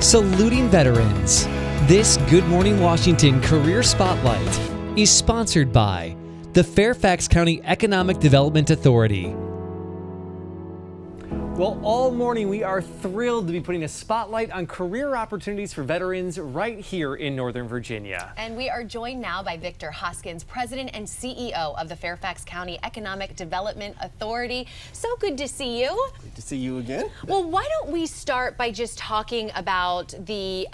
Saluting veterans. This Good Morning Washington Career Spotlight is sponsored by the Fairfax County Economic Development Authority. Well, all morning we are thrilled to be putting a spotlight on career opportunities for veterans right here in Northern Virginia. And we are joined now by Victor Hoskins, President and CEO of the Fairfax County Economic Development Authority. So good to see you. Good to see you again. Well, why don't we start by just talking about the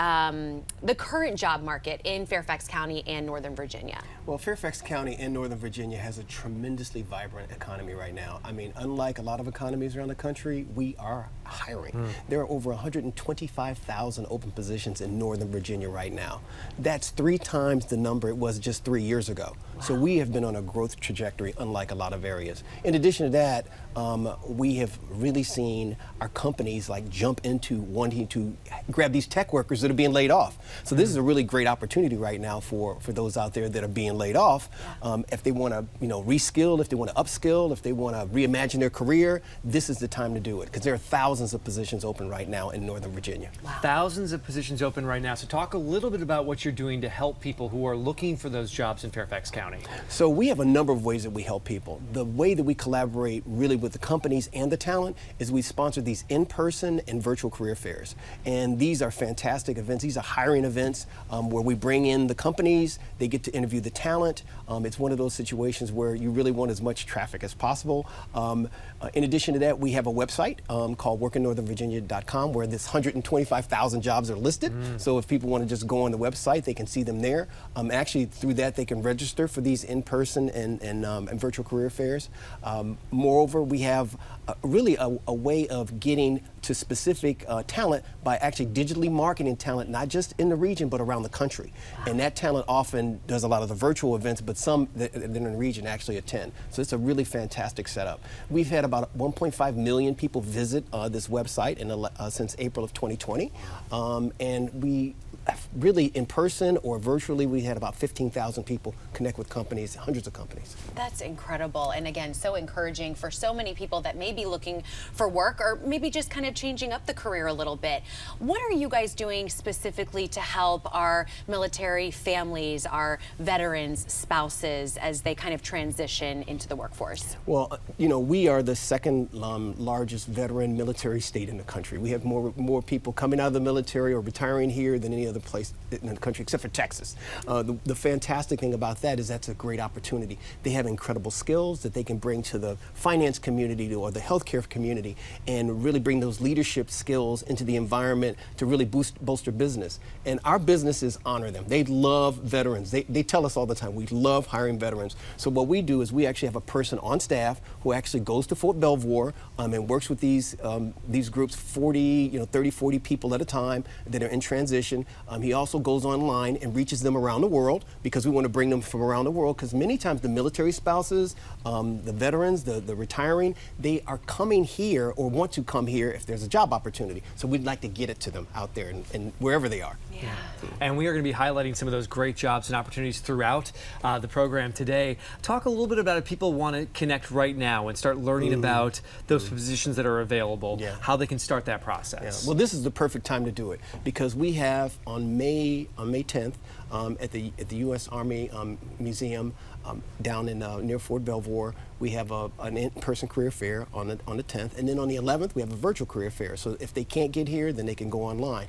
current job market in Fairfax County and Northern Virginia? Well, Fairfax County and Northern Virginia has a tremendously vibrant economy right now. I mean, unlike a lot of economies around the country, we are hiring. There are over 125,000 open positions in Northern Virginia right now. That's 3 times the number it was just 3 years ago. Wow. So we have been on a growth trajectory unlike a lot of areas. In addition to that, we have really seen our companies like jump into wanting to grab these tech workers that are being laid off. So this is a really great opportunity right now for those out there that are being laid off. If they want to, reskill, if they want to upskill, if they want to reimagine their career, this is the time to do it, because there are thousands of positions open right now in Northern Virginia. Wow. Thousands of positions open right now. So talk a little bit about what you're doing to help people who are looking for those jobs in Fairfax County. So we have a number of ways that we help people. The way that we collaborate really with the companies and the talent is we sponsor these in-person and virtual career fairs. And these are fantastic events. These are hiring events where we bring in the companies, they get to interview the talent. It's one of those situations where you really want as much traffic as possible. In addition to that, we have a website called workinnorthernvirginia.com where this 125,000 jobs are listed. So if people want to just go on the website, they can see them there. Actually, through that, they can register for these in-person and virtual career fairs. Moreover, we have really a way of getting to specific talent by actually digitally marketing talent, not just in the region, but around the country. And that talent often does a lot of the virtual events, but some that in the region actually attend. So it's a really fantastic setup. We've had about 1.5 million people visit this website since April of 2020. And we really, in person or virtually, we had about 15,000 people connect with companies, hundreds of companies. That's incredible. And again, so encouraging for so many people that may be looking for work or maybe just kind of changing up the career a little bit. What are you guys doing specifically to help our military families, our veterans, spouses, as they kind of transition into the workforce? Well, we are the second largest veteran military state in the country. We have more people coming out of the military or retiring here than any other place in the country, except for Texas. The fantastic thing about that is that's a great opportunity. They have incredible skills that they can bring to the finance community or the healthcare community and really bring those leadership skills into the environment to really bolster business. And our businesses honor them. They love veterans. They tell us all the time, we love hiring veterans. So what we do is we actually have a person on staff who actually goes to Fort Belvoir and works with these groups, 30, 40 people at a time that are in transition. He also goes online and reaches them around the world, because we want to bring them from around the world, because many times the military spouses, the veterans, the retiring, they are coming here or want to come here if there's a job opportunity. So we'd like to get it to them out there and wherever they are. Yeah. And we are going to be highlighting some of those great jobs and opportunities throughout the program today. Talk a little bit about if people want to connect right now and start learning about those positions that are available, how they can start that process. Well, this is the perfect time to do it, because we have on May 10th at the U.S. Army Museum down in near Fort Belvoir, we have an in-person career fair on the 10th, and then on the 11th we have a virtual career fair. So if they can't get here, then they can go online.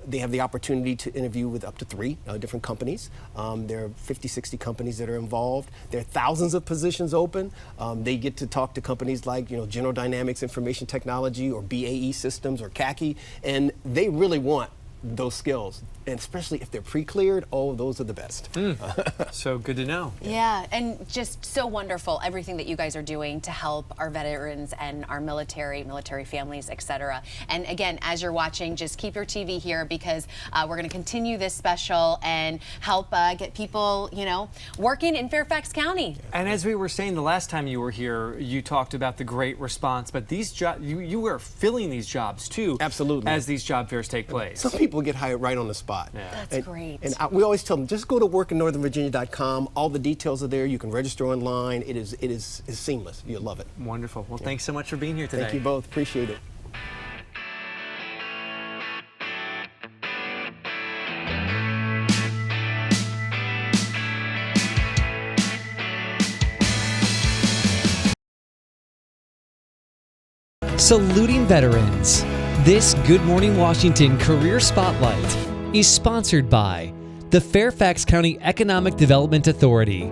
They have the opportunity to interview with up to 3 different companies. There are 50, 60 companies that are involved. There are thousands of positions open. They get to talk to companies like General Dynamics Information Technology or BAE Systems or CACI, and they really want those skills, and especially if they're pre-cleared, those are the best. So good to know. Yeah, and just so wonderful everything that you guys are doing to help our veterans and our military families, etc. And again, as you're watching, just keep your TV here, because we're going to continue this special and help get people, working in Fairfax County. And as we were saying the last time you were here, you talked about the great response, but these jobs, you were filling these jobs too. Absolutely. As these job fairs take place. Some people get hired right on the spot. Yeah. That's great. And we always tell them, just go to workinnorthernvirginia.com. All the details are there. You can register online. It's seamless. You'll love it. Wonderful. Well, thanks so much for being here today. Thank you both. Appreciate it. Saluting veterans. This Good Morning Washington Career Spotlight is sponsored by the Fairfax County Economic Development Authority.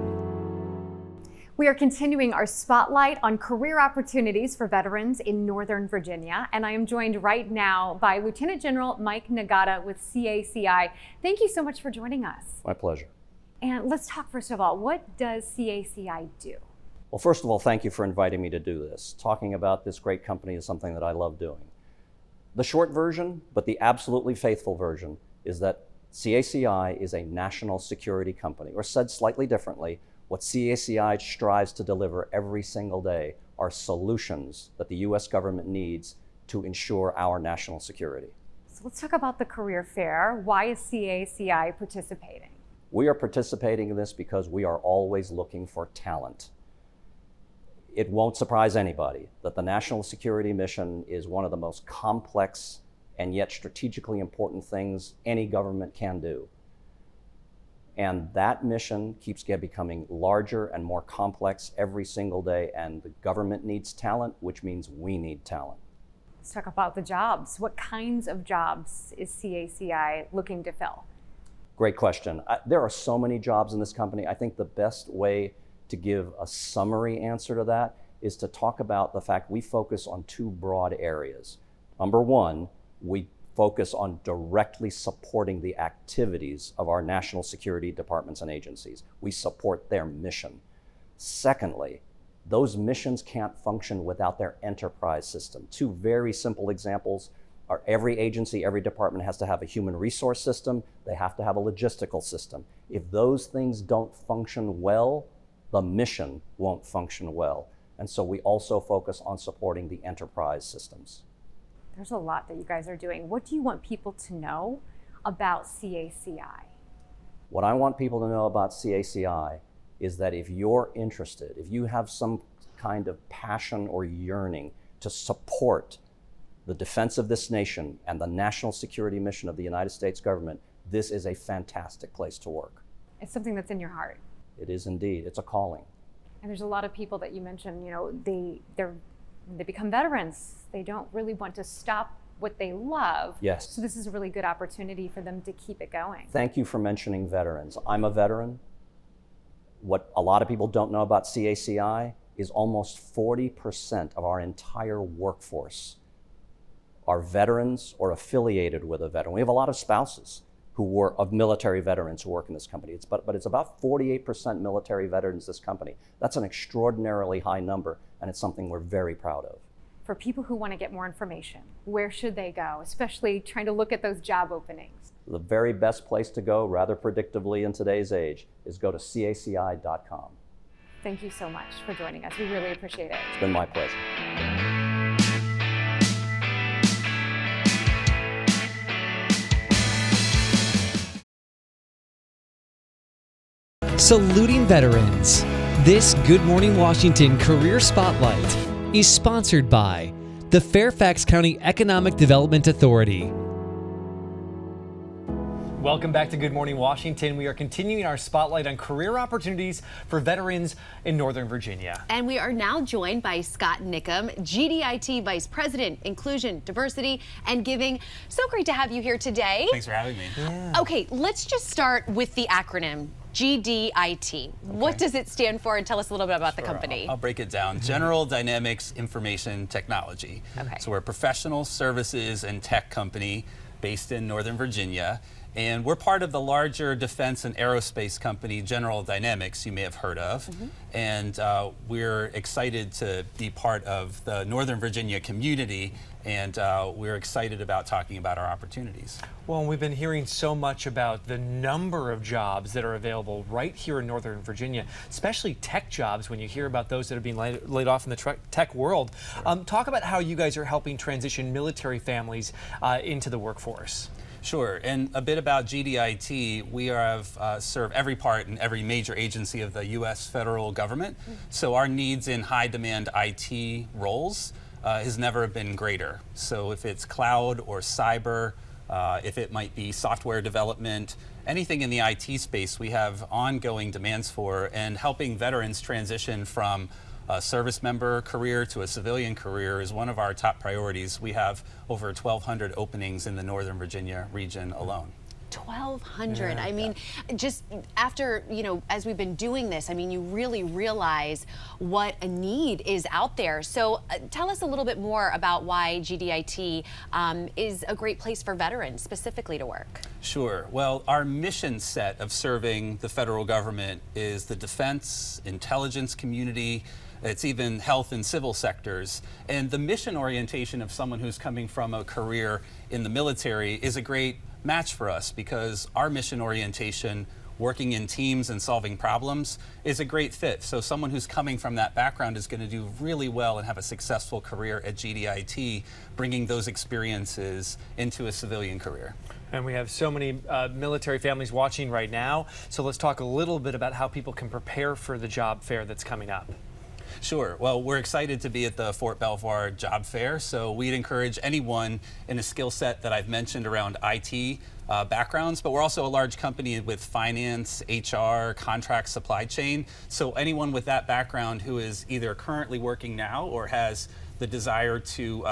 We are continuing our spotlight on career opportunities for veterans in Northern Virginia, and I am joined right now by Lieutenant General Mike Nagata with CACI. Thank you so much for joining us. My pleasure. And let's talk first of all, what does CACI do? Well, first of all, thank you for inviting me to do this. Talking about this great company is something that I love doing. The short version, but the absolutely faithful version, is that CACI is a national security company, or said slightly differently, what CACI strives to deliver every single day are solutions that the U.S. government needs to ensure our national security. So let's talk about the career fair. Why is CACI participating? We are participating in this because we are always looking for talent. It won't surprise anybody that the national security mission is one of the most complex and yet strategically important things any government can do. And that mission keeps becoming larger and more complex every single day, and the government needs talent, which means we need talent. Let's talk about the jobs. What kinds of jobs is CACI looking to fill? Great question. There are so many jobs in this company. I think the best way to give a summary answer to that is to talk about the fact we focus on two broad areas. Number one, we focus on directly supporting the activities of our national security departments and agencies. We support their mission. Secondly, those missions can't function without their enterprise system. Two very simple examples are every agency, every department has to have a human resource system. They have to have a logistical system. If those things don't function well, the mission won't function well. And so we also focus on supporting the enterprise systems. There's a lot that you guys are doing. What do you want people to know about CACI? What I want people to know about CACI is that if you're interested, if you have some kind of passion or yearning to support the defense of this nation and the national security mission of the United States government, this is a fantastic place to work. It's something that's in your heart. It is indeed. It's a calling. And there's a lot of people that you mentioned, they become veterans. They don't really want to stop what they love. Yes. So this is a really good opportunity for them to keep it going. Thank you for mentioning veterans. I'm a veteran. What a lot of people don't know about CACI is almost 40% of our entire workforce are veterans or affiliated with a veteran. We have a lot of spouses of military veterans who work in this company. But it's about 48% military veterans, this company. That's an extraordinarily high number, and it's something we're very proud of. For people who want to get more information, where should they go, especially trying to look at those job openings? The very best place to go, rather predictably in today's age, is go to caci.com. Thank you so much for joining us. We really appreciate it. It's been my pleasure. Saluting veterans. This Good Morning Washington Career Spotlight is sponsored by the Fairfax County Economic Development Authority. Welcome back to Good Morning Washington. We are continuing our spotlight on career opportunities for veterans in Northern Virginia. And we are now joined by Scott Nickum, GDIT Vice President, Inclusion, Diversity, and Giving. So great to have you here today. Thanks for having me. Yeah. Okay, let's just start with the acronym. GDIT. What does it stand for, and tell us a little bit about the company? I'll break it down. General Dynamics Information Technology. Okay. So we're a professional services and tech company based in Northern Virginia, and we're part of the larger defense and aerospace company General Dynamics, you may have heard of. And we're excited to be part of the Northern Virginia community, and we're excited about talking about our opportunities. Well, we've been hearing so much about the number of jobs that are available right here in Northern Virginia, especially tech jobs when you hear about those that are being laid off in the tech world. Talk about how you guys are helping transition military families into the workforce. Sure, and a bit about GDIT. We serve every part and every major agency of the U.S. federal government. So our needs in high demand IT roles has never been greater. So if it's cloud or cyber, if it might be software development, anything in the IT space we have ongoing demands for, and helping veterans transition from a service member career to a civilian career is one of our top priorities. We have over 1,200 openings in the Northern Virginia region alone. 1,200. I mean, just after, as we've been doing this, I mean, you really realize what a need is out there. So tell us a little bit more about why GDIT is a great place for veterans specifically to work. Sure. Well, our mission set of serving the federal government is the defense, intelligence community. It's even health and civil sectors. And the mission orientation of someone who's coming from a career in the military is a great match for us, because our mission orientation, working in teams and solving problems, is a great fit. So someone who's coming from that background is going to do really well and have a successful career at GDIT, bringing those experiences into a civilian career. And we have so many military families watching right now. So let's talk a little bit about how people can prepare for the job fair that's coming up. Sure. Well, we're excited to be at the Fort Belvoir Job Fair, so we'd encourage anyone in a skill set that I've mentioned around IT backgrounds, but we're also a large company with finance, HR, contract, supply chain. So anyone with that background who is either currently working now or has the desire to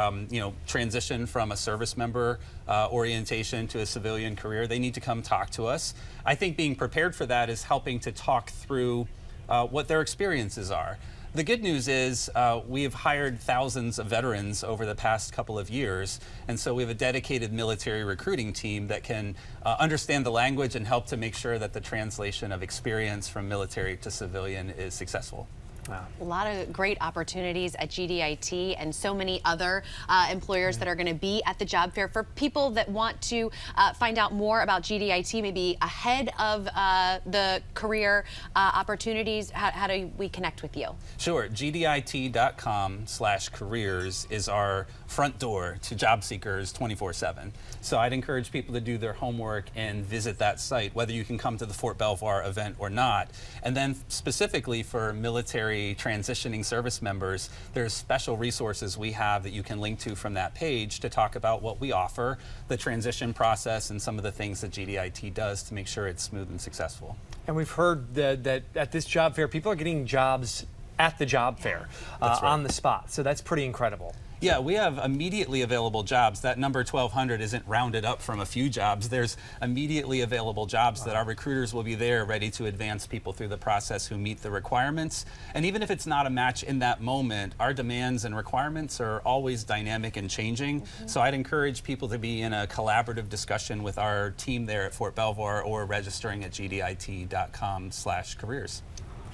transition from a service member orientation to a civilian career, they need to come talk to us. I think being prepared for that is helping to talk through what their experiences are. The good news is we have hired thousands of veterans over the past couple of years, and so we have a dedicated military recruiting team that can understand the language and help to make sure that the translation of experience from military to civilian is successful. Wow. A lot of great opportunities at GDIT and so many other employers that are going to be at the job fair. For people that want to find out more about GDIT, maybe ahead of the career opportunities, how do we connect with you? Sure. GDIT.com/careers is our front door to job seekers 24/7. So I'd encourage people to do their homework and visit that site, whether you can come to the Fort Belvoir event or not. And then specifically for military transitioning service members, there's special resources we have that you can link to from that page to talk about what we offer, the transition process, and some of the things that GDIT does to make sure it's smooth and successful. And we've heard that at this job fair, people are getting jobs at the job fair on the spot. So that's pretty incredible. Yeah, we have immediately available jobs. That number 1,200 isn't rounded up from a few jobs. There's immediately available jobs that our recruiters will be there ready to advance people through the process who meet the requirements. And even if it's not a match in that moment, our demands and requirements are always dynamic and changing. So I'd encourage people to be in a collaborative discussion with our team there at Fort Belvoir or registering at gdit.com/careers.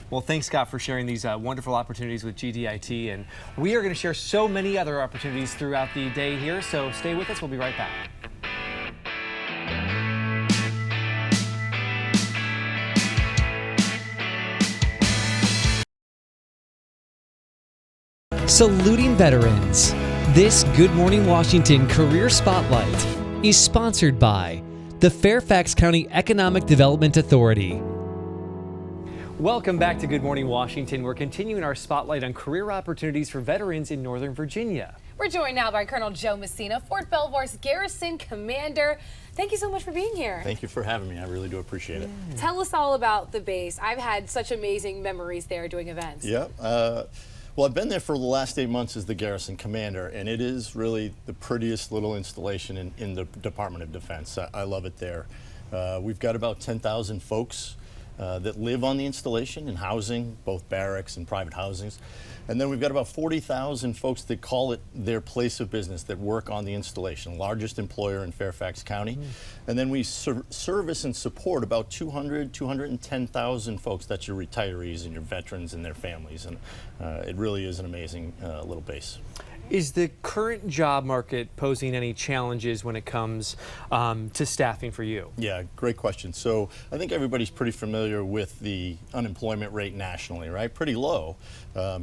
Well, thanks, Scott, for sharing these wonderful opportunities with GDIT. And we are going to share so many other opportunities throughout the day here. So stay with us. We'll be right back. Saluting veterans. This Good Morning Washington Career Spotlight is sponsored by the Fairfax County Economic Development Authority. Welcome back to Good Morning Washington. We're continuing our spotlight on career opportunities for veterans in Northern Virginia. We're joined now by Colonel Joe Messina, Fort Belvoir's Garrison Commander. Thank you so much for being here. Thank you for having me. I really do appreciate it. Tell us all about the base. I've had such amazing memories there doing events. Yeah. Well, I've been there for the last 8 months as the Garrison Commander, and it is really the prettiest little installation in the Department of Defense. I love it there. We've got about 10,000 folks that live on the installation in housing, both barracks and private housings. And then we've got about 40,000 folks that call it their place of business that work on the installation, largest employer in Fairfax County. And then we service and support about 210,000 folks. That's your retirees and your veterans and their families. And it really is an amazing little base. Is the current job market posing any challenges when it comes to staffing for you? Yeah, great question. So I think everybody's pretty familiar with the unemployment rate nationally, right? Pretty low.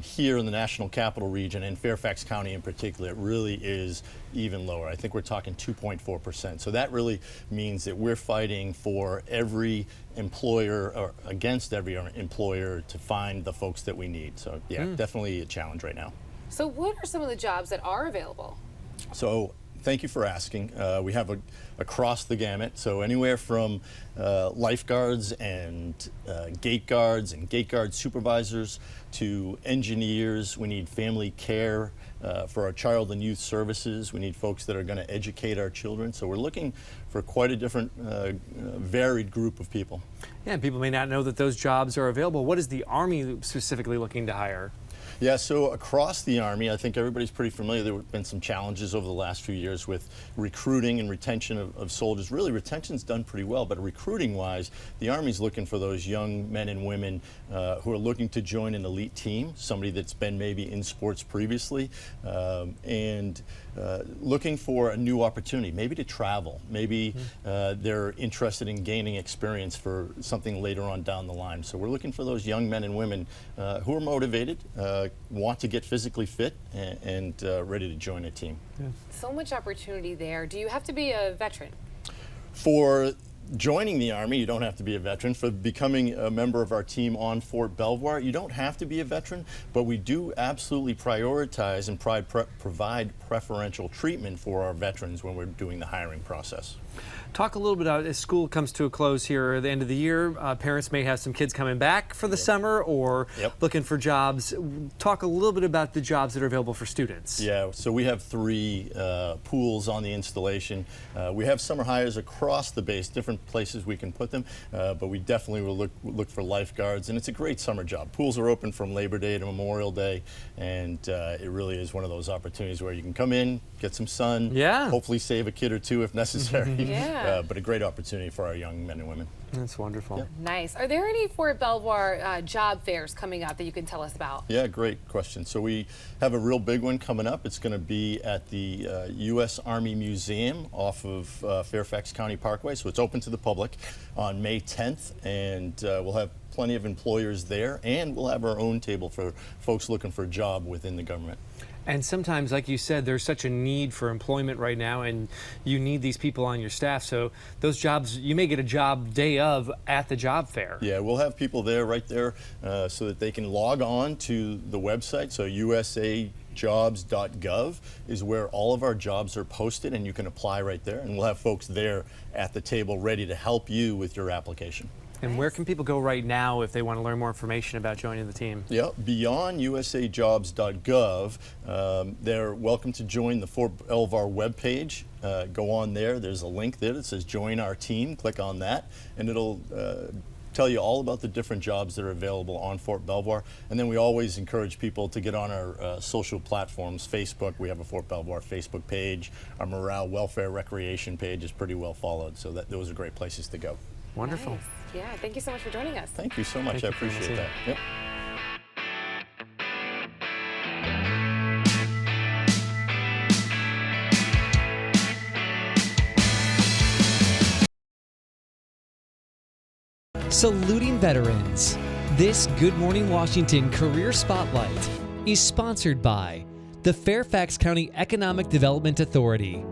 Here in the National Capital Region, and Fairfax County in particular, it really is even lower. I think we're talking 2.4%. So that really means that we're fighting for every employer, or against every employer, to find the folks that we need. So yeah, definitely a challenge right now. So what are some of the jobs that are available? So thank you for asking. We have across the gamut, so anywhere from lifeguards and gate guards and gate guard supervisors to engineers. We need family care for our child and youth services. We need folks that are going to educate our children. So we're looking for quite a different, varied group of people. Yeah, and people may not know that those jobs are available. What is the Army specifically looking to hire? Yeah, so across the Army, I think everybody's pretty familiar. There have been some challenges over the last few years with recruiting and retention of soldiers. Really, retention's done pretty well, but recruiting-wise, the Army's looking for those young men and women who are looking to join an elite team, somebody that's been maybe in sports previously, and looking for a new opportunity, maybe to travel. Maybe they're interested in gaining experience for something later on down the line. So we're looking for those young men and women who are motivated, want to get physically fit, and ready to join a team. Yeah. So much opportunity there. Do you have to be a veteran? For joining the Army, you don't have to be a veteran. For becoming a member of our team on Fort Belvoir, you don't have to be a veteran, but we do absolutely prioritize and provide preferential treatment for our veterans when we're doing the hiring process. Talk a little bit about, as school comes to a close here at the end of the year, parents may have some kids coming back for the summer or looking for jobs. Talk a little bit about the jobs that are available for students. Yeah, so we have 3 pools on the installation. We have summer hires across the base, different places we can put them, but we definitely will look for lifeguards, and it's a great summer job. Pools are open from Labor Day to Memorial Day, and it really is one of those opportunities where you can come in, get some sun, hopefully save a kid or 2 if necessary. But a great opportunity for our young men and women. That's wonderful. Yep. Nice. Are there any Fort Belvoir job fairs coming up that you can tell us about? Yeah, great question. So we have a real big one coming up. It's going to be at the U.S. Army Museum off of Fairfax County Parkway. So it's open to the public on May 10th, and we'll have plenty of employers there, and we'll have our own table for folks looking for a job within the government. And sometimes, like you said, there's such a need for employment right now, and you need these people on your staff. So those jobs, you may get a job day of at the job fair. Yeah, we'll have people there right there so that they can log on to the website. So usajobs.gov is where all of our jobs are posted, and you can apply right there. And we'll have folks there at the table ready to help you with your application. And where can people go right now if they want to learn more information about joining the team? Yeah, beyond usajobs.gov, they're welcome to join the Fort Belvoir webpage. Go on there. There's a link there that says join our team. Click on that, and it'll tell you all about the different jobs that are available on Fort Belvoir. And then we always encourage people to get on our social platforms. Facebook, we have a Fort Belvoir Facebook page. Our Morale, Welfare, Recreation page is pretty well followed, so those are great places to go. Wonderful. Nice. Yeah, thank you so much for joining us. Thank you so much. I appreciate that. Yep. Saluting veterans. This Good Morning Washington Career Spotlight is sponsored by the Fairfax County Economic Development Authority.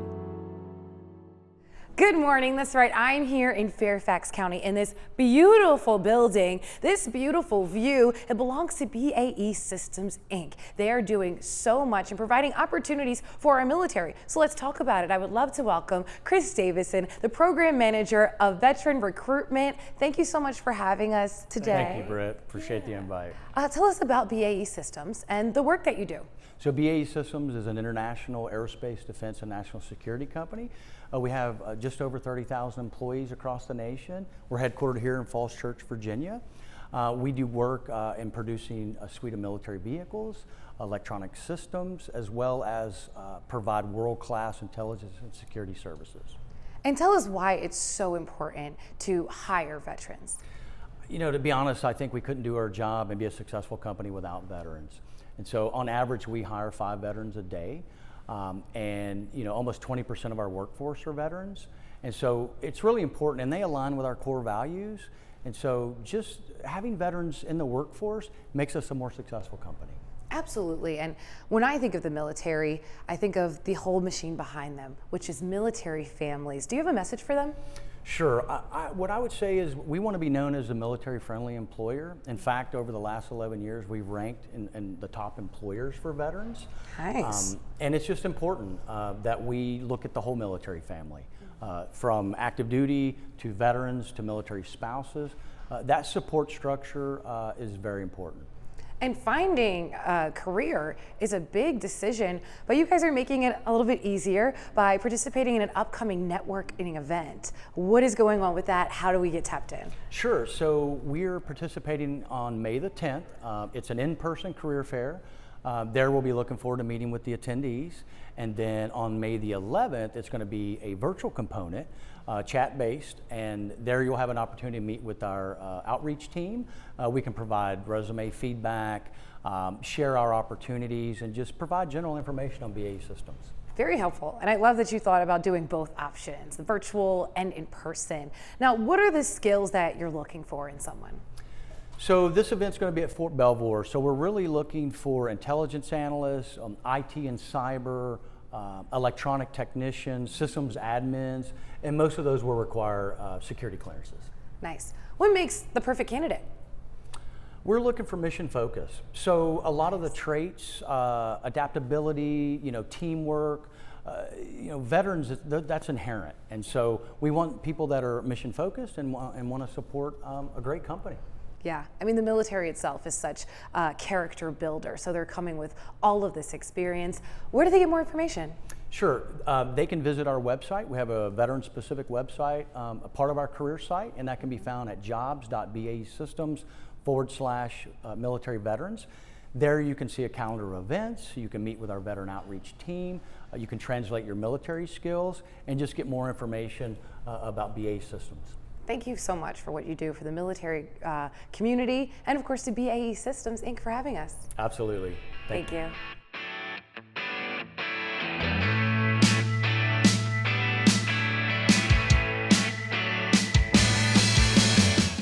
Good morning. That's right. I'm here in Fairfax County in this beautiful building, this beautiful view. It belongs to BAE Systems, Inc. They are doing so much and providing opportunities for our military. So let's talk about it. I would love to welcome Chris Davison, the Program Manager of Veteran Recruitment. Thank you so much for having us today. Thank you, Britt. Appreciate the invite. Tell us about BAE Systems and the work that you do. So BAE Systems is an international aerospace defense and national security company. We have just over 30,000 employees across the nation. We're headquartered here in Falls Church, Virginia. We do work in producing a suite of military vehicles, electronic systems, as well as provide world-class intelligence and security services. And tell us why it's so important to hire veterans. You know, to be honest, I think we couldn't do our job and be a successful company without veterans. And so on average, we hire 5 veterans a day. And you know, almost 20% of our workforce are veterans. And so it's really important, and they align with our core values. And so just having veterans in the workforce makes us a more successful company. Absolutely. And when I think of the military, I think of the whole machine behind them, which is military families. Do you have a message for them? Sure. What I would say is we want to be known as a military-friendly employer. In fact, over the last 11 years, we've ranked in the top employers for veterans. Nice. And it's just important that we look at the whole military family, from active duty to veterans to military spouses. That support structure is very important. And finding a career is a big decision, but you guys are making it a little bit easier by participating in an upcoming networking event. What is going on with that? How do we get tapped in? Sure, so we're participating on May the 10th. It's an in-person career fair. There we'll be looking forward to meeting with the attendees. And then on May the 11th, it's going to be a virtual component, chat-based, and there you'll have an opportunity to meet with our outreach team. We can provide resume feedback, share our opportunities, and just provide general information on BAE systems. Very helpful, and I love that you thought about doing both options, the virtual and in person. Now, what are the skills that you're looking for in someone? So this event's going to be at Fort Belvoir, so we're really looking for intelligence analysts, IT and cyber, electronic technicians, systems admins, and most of those will require security clearances. Nice. What makes the perfect candidate? We're looking for mission focus. So a lot of the traits, adaptability, teamwork, veterans, that's inherent. And so we want people that are mission focused and want to support a great company. Yeah, I mean, the military itself is such a character builder, so they're coming with all of this experience. Where do they get more information? Sure, they can visit our website. We have a veteran-specific website, a part of our career site, and that can be found at jobs.baesystems.com/military veterans. There you can see a calendar of events, you can meet with our veteran outreach team, you can translate your military skills, and just get more information about BAE Systems. Thank you so much for what you do for the military community, and of course to BAE Systems Inc. for having us. Absolutely. Thank you.